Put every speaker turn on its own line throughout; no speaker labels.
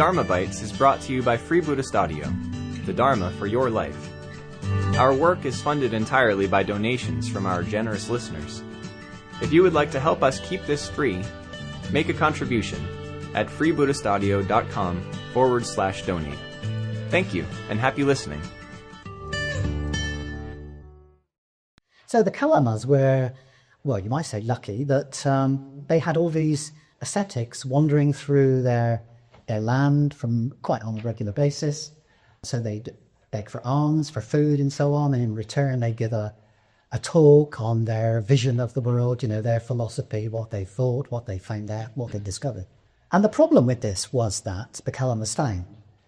Dharma Bites is brought to you by Free Buddhist Audio, the Dharma for your life. Our work is funded entirely by donations from our generous listeners. If you would like to help us keep this free, make a contribution at freebuddhistaudio.com/donate. Thank you, and happy listening.
So the Kalamas were, well, you might say lucky that they had all these ascetics wandering through their land from quite on a regular basis. So they'd beg for alms, for food and so on, and in return they give a talk on their vision of the world, their philosophy, what they thought, what they found out, what they discovered. And the problem with this was that the Kalamas found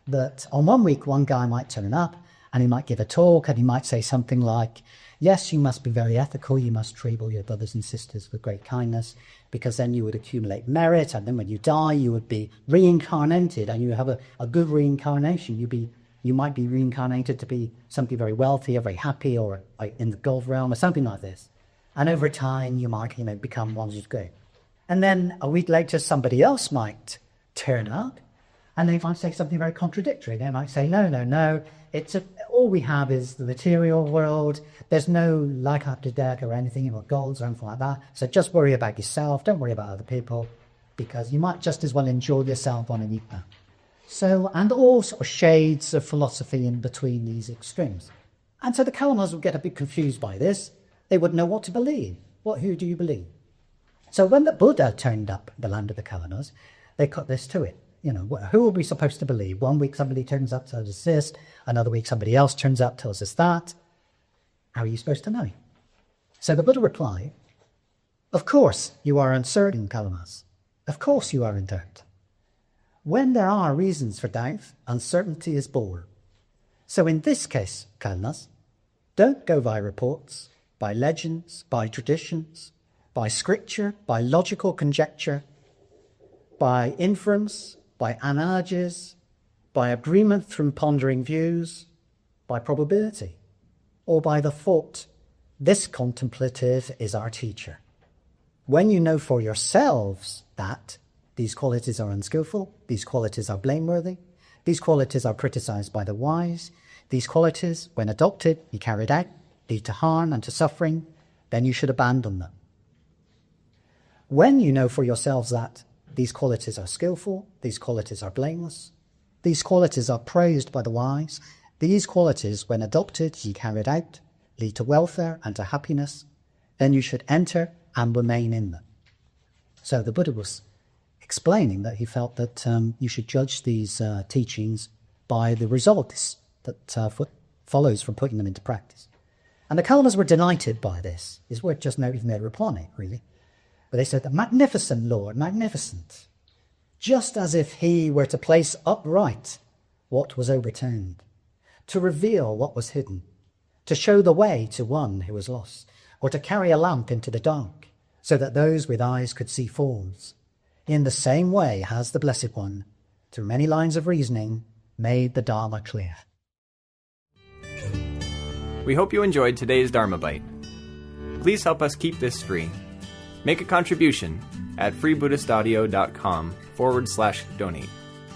that on one week one guy might turn up and he might give a talk and he might say something like, yes, you must be very ethical, you must treat all your brothers and sisters with great kindness, because then you would accumulate merit, and then when you die you would be reincarnated, and you have a good reincarnation. You might be reincarnated to be somebody very wealthy or very happy, or like in the gold realm or something like this. And over time you might become one who's great. And then a week later somebody else might turn up and they might say something very contradictory. They might say, no, all we have is the material world. There's no life after death or anything, goals or anything like that. So just worry about yourself. Don't worry about other people, because you might just as well enjoy yourself on an evening. So, and all sort of shades of philosophy in between these extremes. And so the Kalamas would get a bit confused by this. They wouldn't know what to believe. Who do you believe? So when the Buddha turned up in the land of the Kalamas, they cut this to it. Who are we supposed to believe? One week somebody turns up, tells us this. Another week somebody else turns up, tells us that. How are you supposed to know? So the Buddha replied, of course you are uncertain, Kalamas. Of course you are in doubt. When there are reasons for doubt, uncertainty is born. So in this case, Kalamas, don't go by reports, by legends, by traditions, by scripture, by logical conjecture, by inference, by analogies, by agreement from pondering views, by probability, or by the thought, this contemplative is our teacher. When you know for yourselves that these qualities are unskillful, these qualities are blameworthy, these qualities are criticized by the wise, these qualities, when adopted, be carried out, lead to harm and to suffering, then you should abandon them. When you know for yourselves that these qualities are skillful, these qualities are blameless, these qualities are praised by the wise, these qualities, when adopted, ye carried out, lead to welfare and to happiness, then you should enter and remain in them. So the Buddha was explaining that he felt that you should judge these teachings by the results that follows from putting them into practice. And the Kalamas were delighted by this. It's worth just noting their reply, really. But they said, the magnificent Lord, magnificent, just as if he were to place upright what was overturned, to reveal what was hidden, to show the way to one who was lost, or to carry a lamp into the dark, so that those with eyes could see forms. In the same way has the Blessed One, through many lines of reasoning, made the Dharma clear.
We hope you enjoyed today's Dharma Bite. Please help us keep this free. Make a contribution at freebuddhistaudio.com/donate.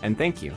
And thank you.